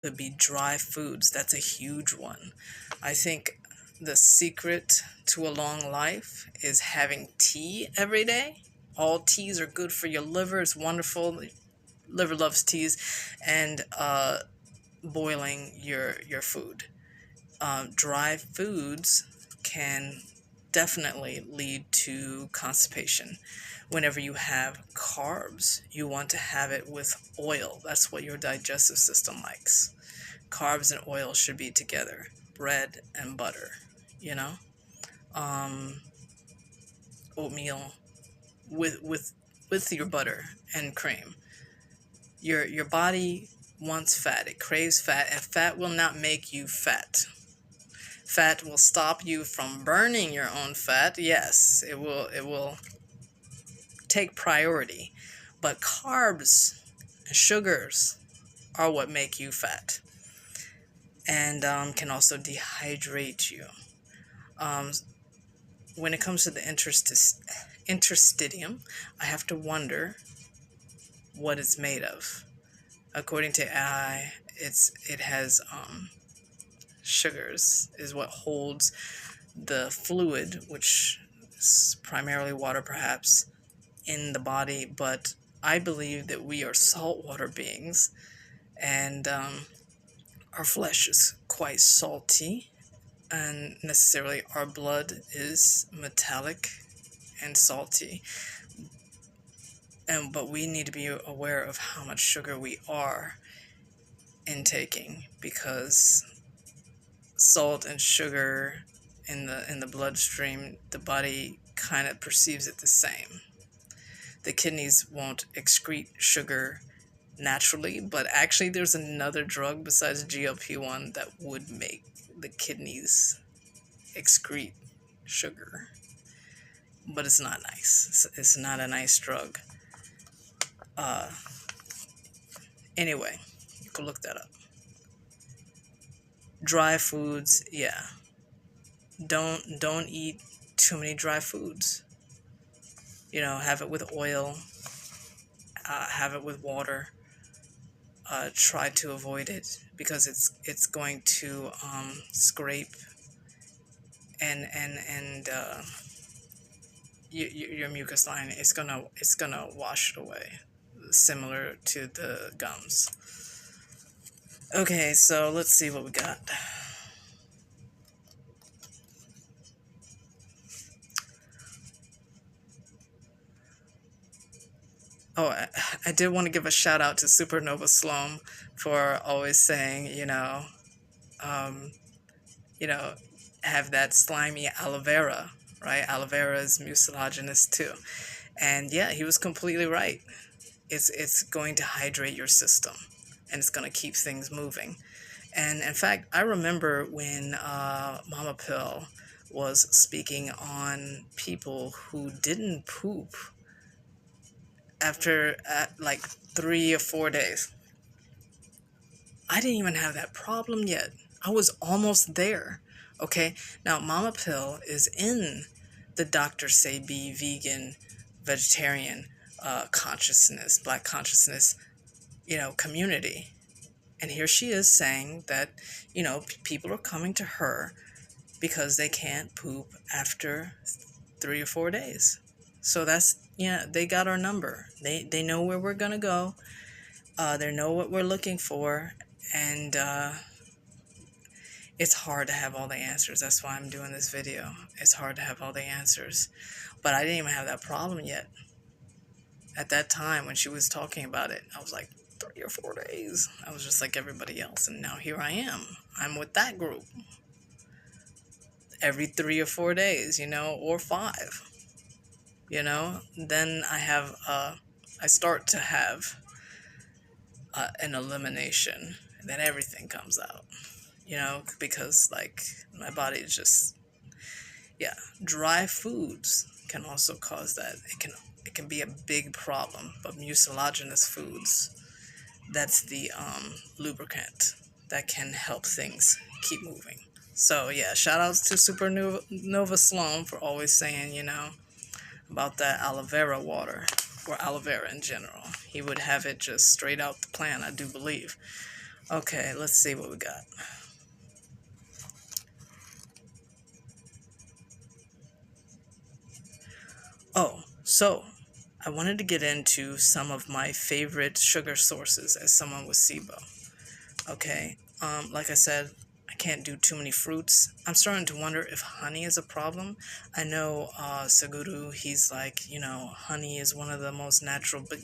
would be dry foods. That's a huge one. I think the secret to a long life is having tea every day. All teas are good for your liver. It's wonderful. Liver loves teas. And boiling your food. Dry foods can definitely lead to constipation. Whenever you have carbs, you want to have it with oil. That's what your digestive system likes. Carbs and oil should be together. Bread and butter, you know? Oatmeal with your butter and cream. Your body wants fat. It craves fat, and fat will not make you fat. Fat will stop you from burning your own fat. Yes, it will take priority. But carbs and sugars are what make you fat, and can also dehydrate you. When it comes to the interstitium, I have to wonder what it's made of. According to AI, it has sugars is what holds the fluid, which is primarily water perhaps, in the body. But I believe that we are saltwater beings, and our flesh is quite salty, and necessarily our blood is metallic and salty. But we need to be aware of how much sugar we are intaking, because salt and sugar in the bloodstream, the body kind of perceives it the same. The kidneys won't excrete sugar naturally, but actually there's another drug besides GLP-1 that would make the kidneys excrete sugar, but it's not nice. It's not a nice drug. Anyway, you can look that up. Dry foods, yeah. Don't eat too many dry foods. Have it with oil. Have it with water. Try to avoid it, because it's going to scrape and your mucus line. It's gonna wash it away, similar to the gums. Okay, so let's see what we got. Oh, I did want to give a shout out to Supernova Sloan for always saying, have that slimy aloe vera, right? Aloe vera is mucilaginous too. And yeah, he was completely right. It's going to hydrate your system, and it's going to keep things moving. And in fact, I remember when Mama Pill was speaking on people who didn't poop after like 3 or 4 days. I didn't even have that problem yet. I was almost there. Okay, now Mama Pill is in the doctors say be vegan, vegetarian consciousness, black consciousness, community. And here she is saying that, people are coming to her because they can't poop after 3 or 4 days. So that's, they got our number. They know where we're going to go. They know what we're looking for. And it's hard to have all the answers. That's why I'm doing this video. It's hard to have all the answers. But I didn't even have that problem yet. At that time when she was talking about it, I was like, 3 or 4 days. I was just like everybody else. And now here I am. I'm with that group. Every 3 or 4 days, or 5. Then I start to have an elimination. And then everything comes out. Because like my body is just, dry foods can also cause that. It can be a big problem. But mucilaginous foods, that's the lubricant that can help things keep moving. So yeah, shout outs to Supernova Sloan for always saying, about that aloe vera water, or aloe vera in general. He would have it just straight out the plant, I do believe. Okay, let's see what we got. Oh, so I wanted to get into some of my favorite sugar sources as someone with SIBO. Okay, like I said, I can't do too many fruits. I'm starting to wonder if honey is a problem. I know Saguru, he's like, honey is one of the most natural, but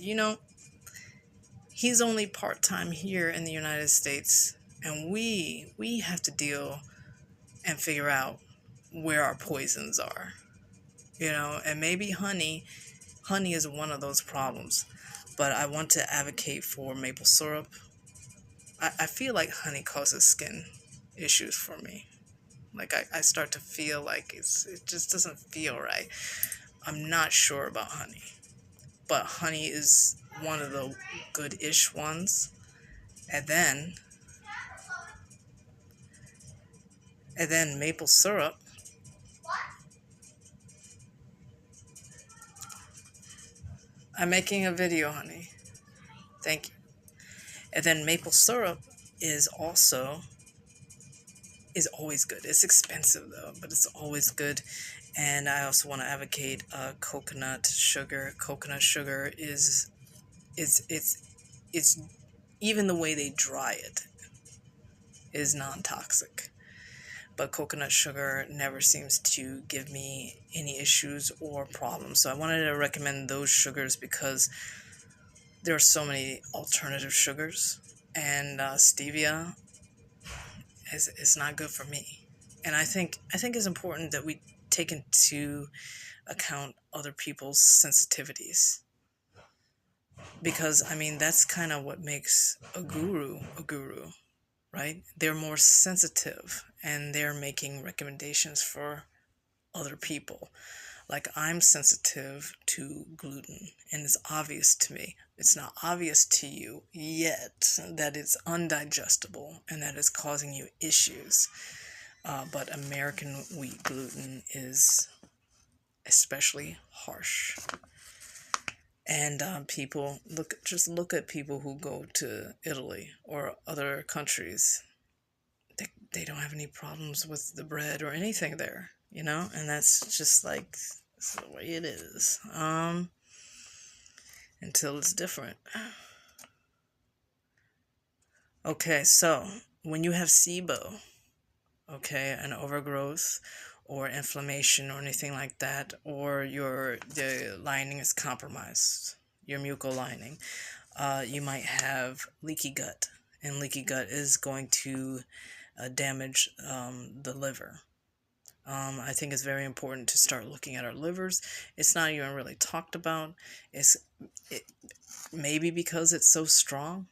he's only part-time here in the United States, and we have to deal and figure out where our poisons are, and maybe honey is one of those problems. But I want to advocate for maple syrup. I feel like honey causes skin issues for me. Like I start to feel like it just doesn't feel right. I'm not sure about honey, but honey is one of the good-ish ones. And then maple syrup. I'm making a video, honey. Thank you. And then maple syrup is also is always good. It's expensive though, but it's always good. And I also want to advocate coconut sugar. Coconut sugar is it's even the way they dry it is non-toxic. But coconut sugar never seems to give me any issues or problems. So I wanted to recommend those sugars because there are so many alternative sugars, and stevia is not good for me. And I think it's important that we take into account other people's sensitivities, because I mean that's kind of what makes a guru, right? They're more sensitive and they're making recommendations for other people. Like I'm sensitive to gluten, and it's obvious to me. It's not obvious to you yet that it's undigestible and that it's causing you issues. But American wheat gluten is especially harsh. And just look at people who go to Italy or other countries. They don't have any problems with the bread or anything there, and that's just like that's the way it is. Until it's different. Okay, so when you have SIBO, okay, an overgrowth or inflammation or anything like that, or the lining is compromised, your mucal lining, you might have leaky gut, and leaky gut is going to damage the liver. I think it's very important to start looking at our livers. It's not even really talked about. It maybe because it's so strong,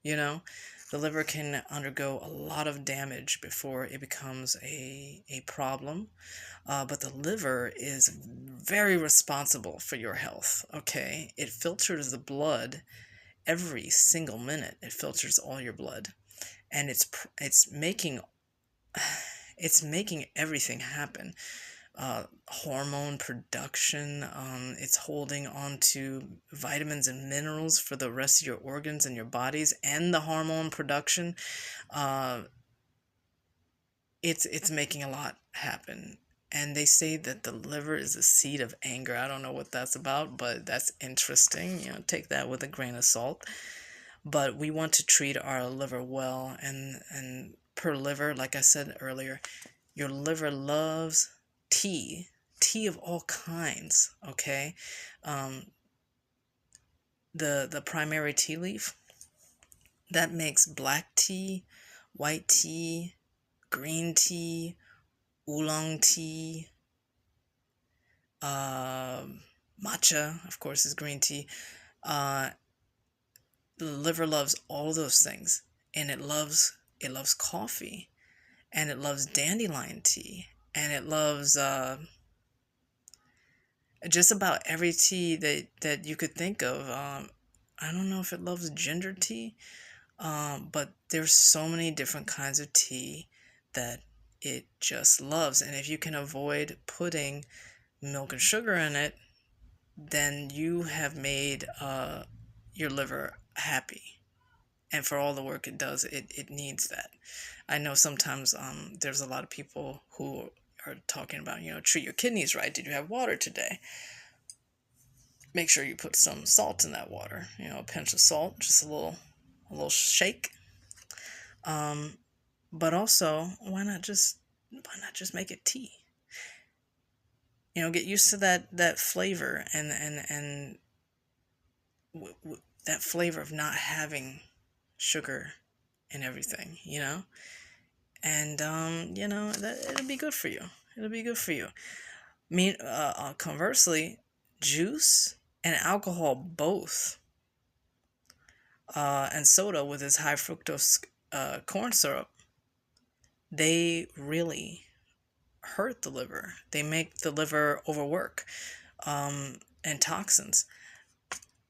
the liver can undergo a lot of damage before it becomes a problem. But the liver is very responsible for your health, okay? It filters the blood every single minute. It filters all your blood, and it's making everything happen. Hormone production, it's holding on to vitamins and minerals for the rest of your organs and your bodies, and the hormone production. It's making a lot happen. And they say that the liver is the seat of anger. I don't know what that's about, but that's interesting. Take that with a grain of salt. But we want to treat our liver well, and per liver, like I said earlier, your liver loves tea of all kinds, okay? The primary tea leaf, that makes black tea, white tea, green tea, oolong tea, matcha, of course, is green tea. The liver loves all those things, and it loves coffee, and it loves dandelion tea, and it loves just about every tea that you could think of. I don't know if it loves ginger tea, but there's so many different kinds of tea that it just loves. And if you can avoid putting milk and sugar in it, then you have made your liver happy. And for all the work it does, it needs that. I know sometimes there's a lot of people who are talking about, treat your kidneys right. Did you have water today? Make sure you put some salt in that water, a pinch of salt, just a little shake. But also, why not just make it tea? Get used to that flavor and that flavor of not having sugar in everything, and that it'll be good for you. It'll be good for you. Conversely, juice and alcohol both, and soda with its high fructose corn syrup, they really hurt the liver. They make the liver overwork, and toxins.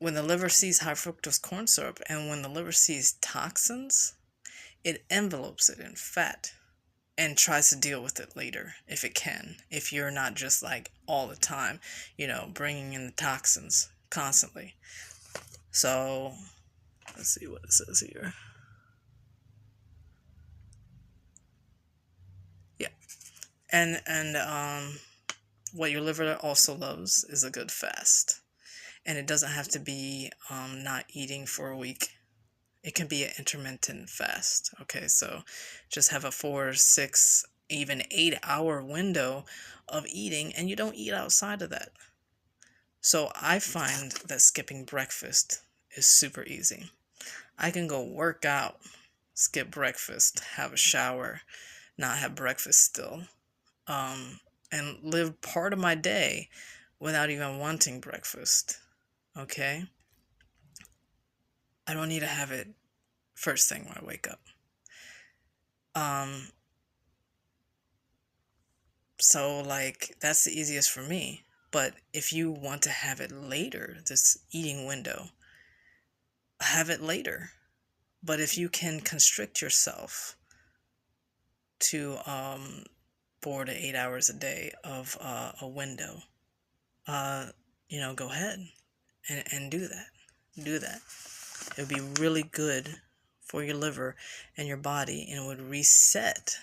When the liver sees high fructose corn syrup and when the liver sees toxins, it envelopes it in fat and tries to deal with it later if it can. If you're not just like all the time, bringing in the toxins constantly. So let's see what it says here. Yeah. And what your liver also loves is a good fast. And it doesn't have to be not eating for a week. It can be an intermittent fast. Okay, so just have a 4, 6, even 8-hour window of eating, and you don't eat outside of that. So I find that skipping breakfast is super easy. I can go work out, skip breakfast, have a shower, not have breakfast still, and live part of my day without even wanting breakfast. Okay? I don't need to have it first thing when I wake up. So like that's the easiest for me. But if you want to have it later, this eating window, have it later. But if you can constrict yourself to 4 to 8 hours a day of a window, go ahead and do that. Do that. It would be really good for your liver and your body, and it would reset,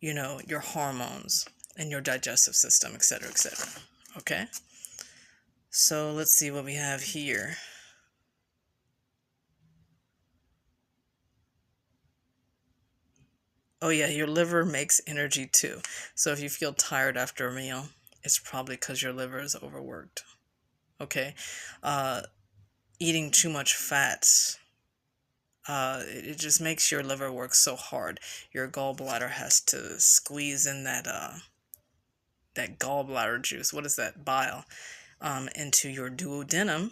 your hormones and your digestive system, etc., etc. Okay? So let's see what we have here. Oh yeah, your liver makes energy too. So if you feel tired after a meal, it's probably because your liver is overworked. Okay? Eating too much fats, it just makes your liver work so hard. Your gallbladder has to squeeze in that gallbladder juice. What is that? Bile. Into your duodenum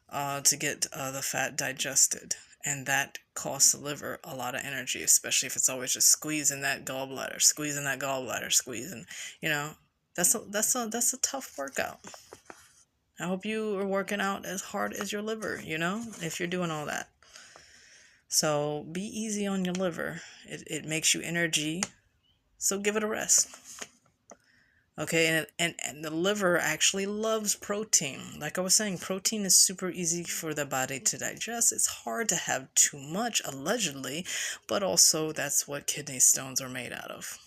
to get the fat digested. And that costs the liver a lot of energy, especially if it's always just squeezing that gallbladder, squeezing. That's a tough workout. I hope you are working out as hard as your liver, if you're doing all that. So be easy on your liver. It makes you energy, so give it a rest. Okay, and the liver actually loves protein. Like I was saying, protein is super easy for the body to digest. It's hard to have too much, allegedly, but also that's what kidney stones are made out of.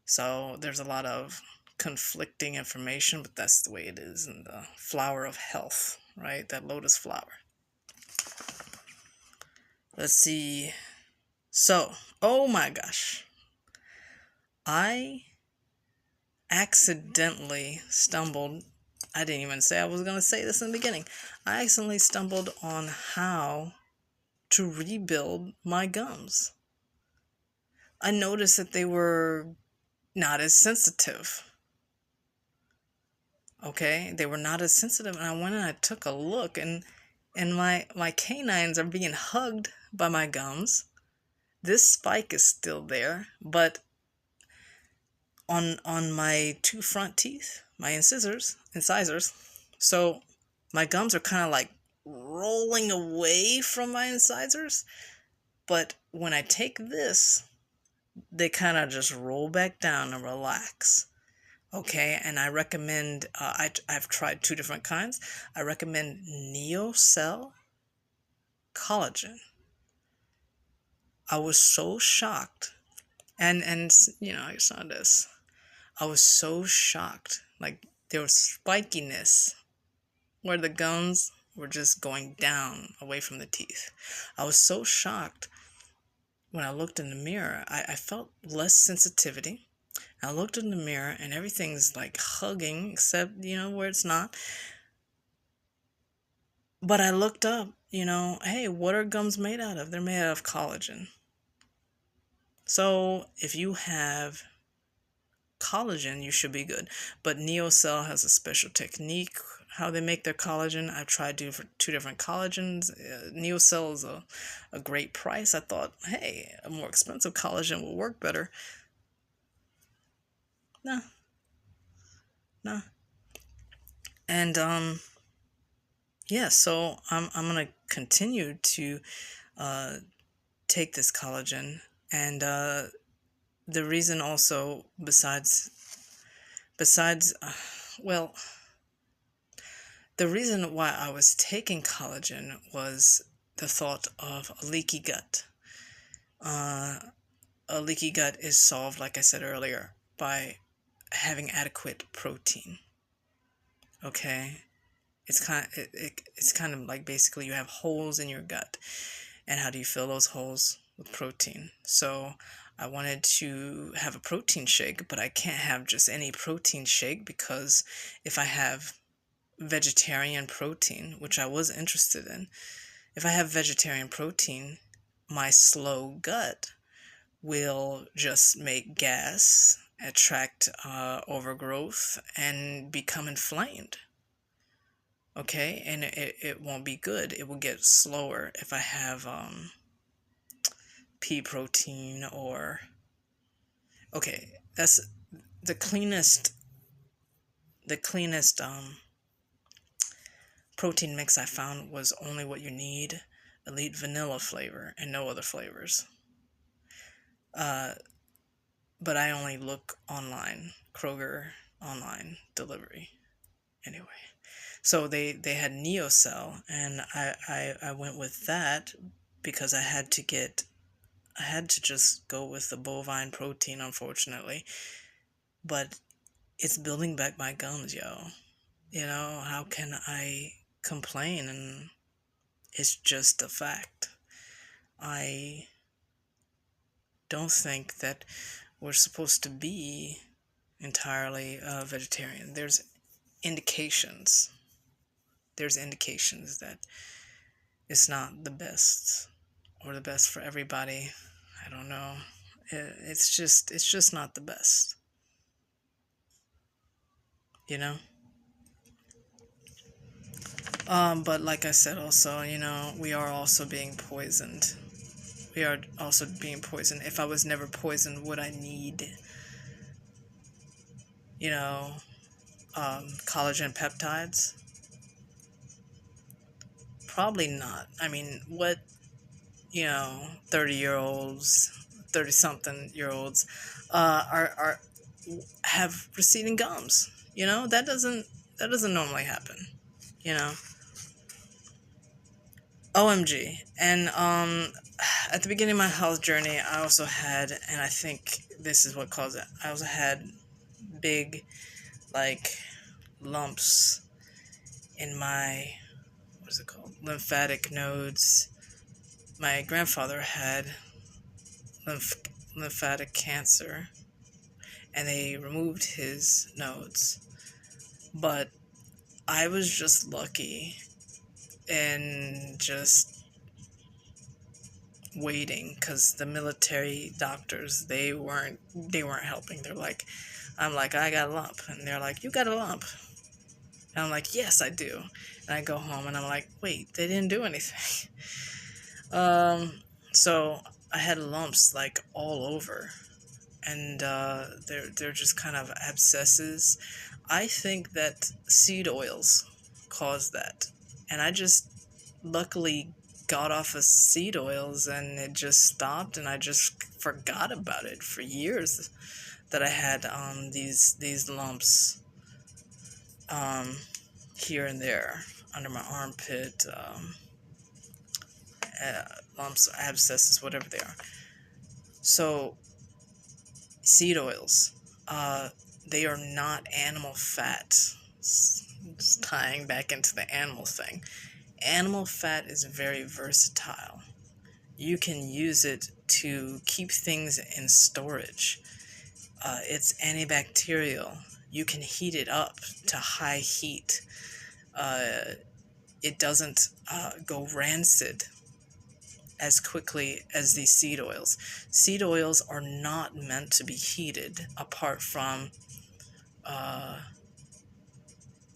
So there's a lot of conflicting information, but that's the way it is in the flower of health, right? That lotus flower. Let's see. So, oh my gosh. I accidentally stumbled. I didn't even say I was going to say this in the beginning. I accidentally stumbled on how to rebuild my gums. I noticed that they were not as sensitive. Okay, they were not as sensitive, and I went and I took a look, and my canines are being hugged by my gums. This spike is still there, but on my 2 front teeth, my incisors, so my gums are kind of like rolling away from my incisors, but when I take this, they kind of just roll back down and relax. Okay, and I recommend, I've tried 2 different kinds. I recommend NeoCell collagen. I was so shocked. And I saw this. I was so shocked. Like, there was spikiness where the gums were just going down away from the teeth. I was so shocked when I looked in the mirror. I felt less sensitivity. I looked in the mirror and everything's like hugging, except, where it's not. But I looked up, hey, what are gums made out of? They're made out of collagen. So if you have collagen, you should be good. But NeoCell has a special technique how they make their collagen. I've tried two different collagens. NeoCell is a great price. I thought, hey, a more expensive collagen will work better. No. And yeah, so I'm gonna continue to take this collagen, and the reason also besides well, the reason why I was taking collagen was the thought of a leaky gut. A leaky gut is solved, like I said earlier, by having adequate protein. Okay, it's kind of like basically you have holes in your gut, and how do you fill those holes? With protein. So I wanted to have a protein shake, but I can't have just any protein shake, because if I have vegetarian protein, which I was interested in, if I have vegetarian protein, my slow gut will just make gas, attract overgrowth, and become inflamed. Okay, and it won't be good. It will get slower if I have pea protein or... Okay, that's the cleanest protein mix I found was only what you need: elite vanilla flavor and no other flavors. But I only look online, Kroger online delivery. Anyway, so they had NeoCell, and I went with that because I had to just go with the bovine protein, unfortunately. But it's building back my gums, yo. How can I complain? And it's just a fact. I don't think that we're supposed to be entirely vegetarian. There's indications. That it's not the best, or the best for everybody. I don't know. It's just not the best. But like I said, also, we are also being poisoned. If I was never poisoned, would I need, collagen peptides? Probably not. I mean, what, 30-something-year-olds, are have receding gums. That doesn't normally happen. OMG. And at the beginning of my health journey, I also had, and I think this is what caused it, I also had big, like, lumps in my, lymphatic nodes. My grandfather had lymphatic cancer, and they removed his nodes. But I was just lucky and just waiting, because the military doctors, they weren't helping. I'm like, I got a lump, and they're like, you got a lump, and I'm like, yes, I do. And I go home and I'm like, wait, they didn't do anything. So I had lumps like all over, and they're just kind of abscesses. I think that seed oils cause that, and I just luckily got off of seed oils, and it just stopped, and I just forgot about it for years, that I had these lumps here and there under my armpit, lumps, abscesses, whatever they are. So seed oils, they are not animal fat. Just tying back into the animal thing. Animal fat is very versatile. You can use it to keep things in storage. It's antibacterial. You can heat it up to high heat. It doesn't go rancid as quickly as these seed oils. Seed oils are not meant to be heated apart from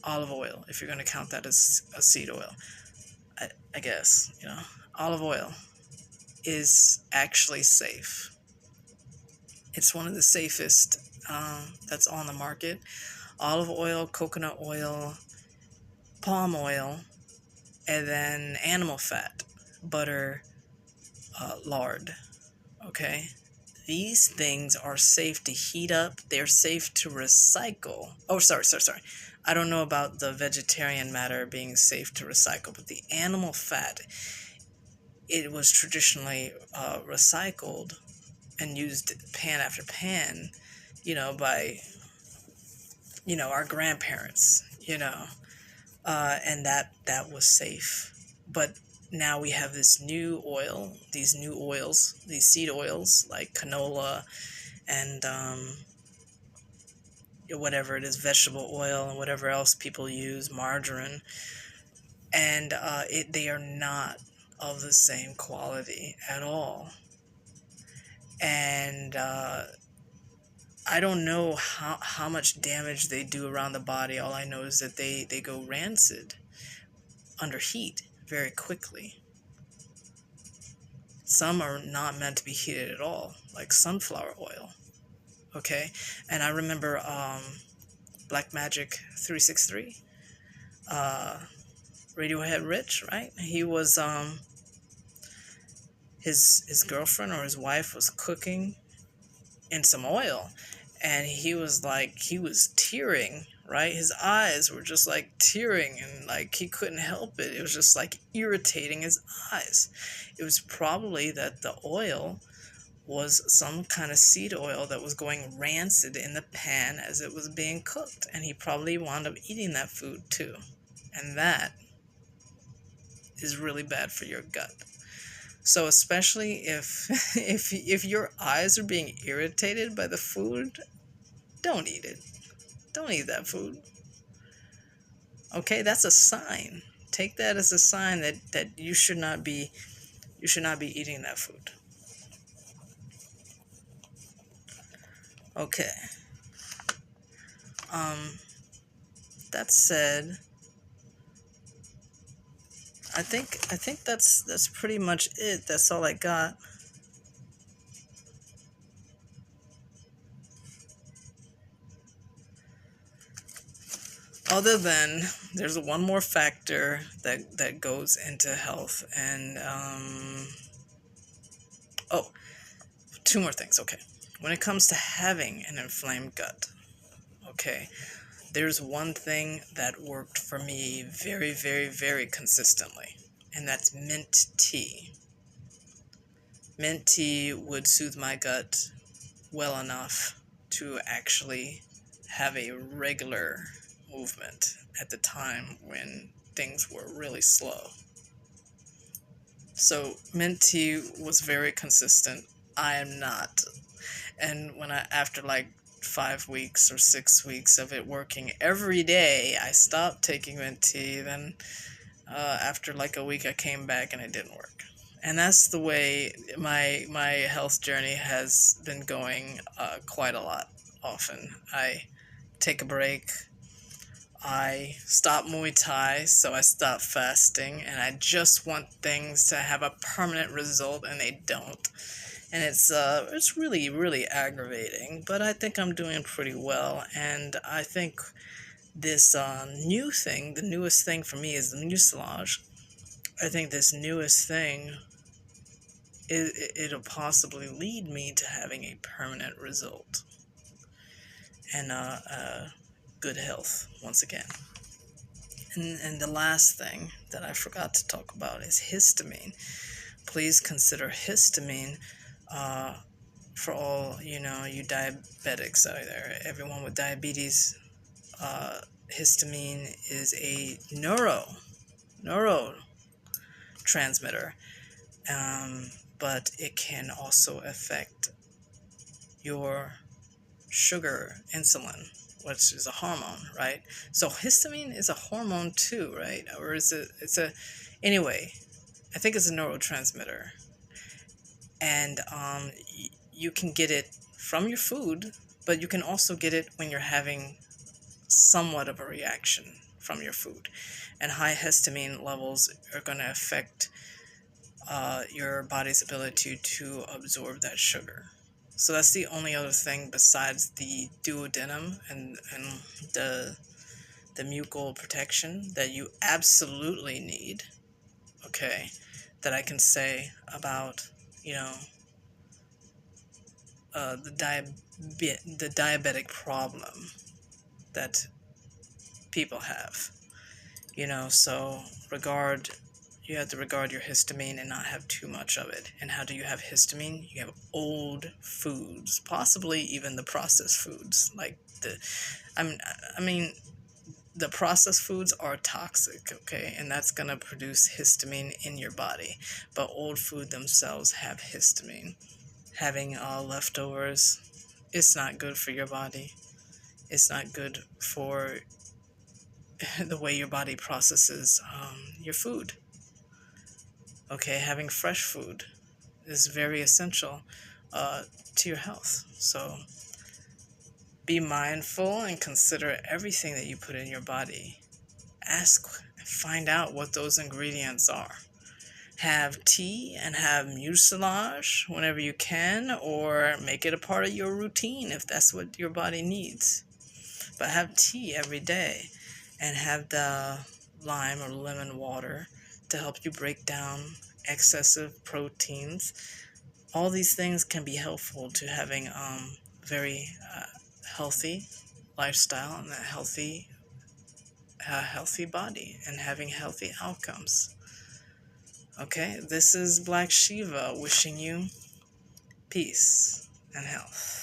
olive oil, if you're going to count that as a seed oil. I guess, olive oil is actually safe. It's one of the safest that's on the market. Olive oil, coconut oil, palm oil, and then animal fat, butter, lard. Okay? These things are safe to heat up. They're safe to recycle. Oh, sorry. I don't know about the vegetarian matter being safe to recycle, but the animal fat, it was traditionally recycled and used pan after pan, by, our grandparents, and that was safe. But now we have this new oil, these new oils, these seed oils like canola and whatever it is, vegetable oil and whatever else people use, margarine, and they are not of the same quality at all. And I don't know how much damage they do around the body. All I know is that they go rancid under heat very quickly. Some are not meant to be heated at all, like sunflower oil. Okay? And I remember Black Magic 363, Radiohead Rich, right? He was, his girlfriend or his wife was cooking in some oil, and he was tearing, right? His eyes were just like tearing, and like he couldn't help it. It was just like irritating his eyes. It was probably that the oil was some kind of seed oil that was going rancid in the pan as it was being cooked, and he probably wound up eating that food too. And that is really bad for your gut. So especially if your eyes are being irritated by the food, don't eat it. Don't eat that food. Okay, that's a sign. Take that as a sign that you should not be eating that food. Okay. That said, I think that's pretty much it. That's all I got. Other than there's one more factor that goes into health, and two more things. Okay, when it comes to having an inflamed gut, okay, there's one thing that worked for me very, very, very consistently, and that's mint tea. Mint tea would soothe my gut well enough to actually have a regular movement at the time when things were really slow. So mint tea was very consistent. I am not. And after like 5 weeks or 6 weeks of it working every day, I stopped taking mint tea. Then after like a week I came back and it didn't work. And that's the way my health journey has been going quite a lot often. I take a break. I stopped Muay Thai, so I stopped fasting, and I just want things to have a permanent result, and they don't. And it's really, really aggravating, but I think I'm doing pretty well, and I think this new thing, the newest thing for me is the mucilage. I think this newest thing, it'll possibly lead me to having a permanent result. And good health once again. And the last thing that I forgot to talk about is histamine. please consider histamine for all, you diabetics out there. Everyone with diabetes, histamine is a neurotransmitter, but it can also affect your sugar, insulin, which is a hormone, right? So histamine is a hormone too, right? Or is it? Anyway, I think it's a neurotransmitter, and you can get it from your food, but you can also get it when you're having somewhat of a reaction from your food. And high histamine levels are going to affect your body's ability to absorb that sugar. So that's the only other thing besides the duodenum and the mucal protection that you absolutely need, okay, that I can say about, the diabetic problem that people have. So you have to regard your histamine and not have too much of it. And how do you have histamine? You have old foods, possibly even the processed foods. Like I mean, the processed foods are toxic, okay? And that's going to produce histamine in your body. But old food themselves have histamine. Having leftovers, it's not good for your body. It's not good for the way your body processes your food. Okay, having fresh food is very essential to your health. So be mindful and consider everything that you put in your body. Ask and find out what those ingredients are. Have tea and have mucilage whenever you can, or make it a part of your routine if that's what your body needs. But have tea every day and have the lime or lemon water to help you break down excessive proteins. All these things can be helpful to having very healthy lifestyle and a healthy body and having healthy outcomes. Okay, this is Black Shiva wishing you peace and health.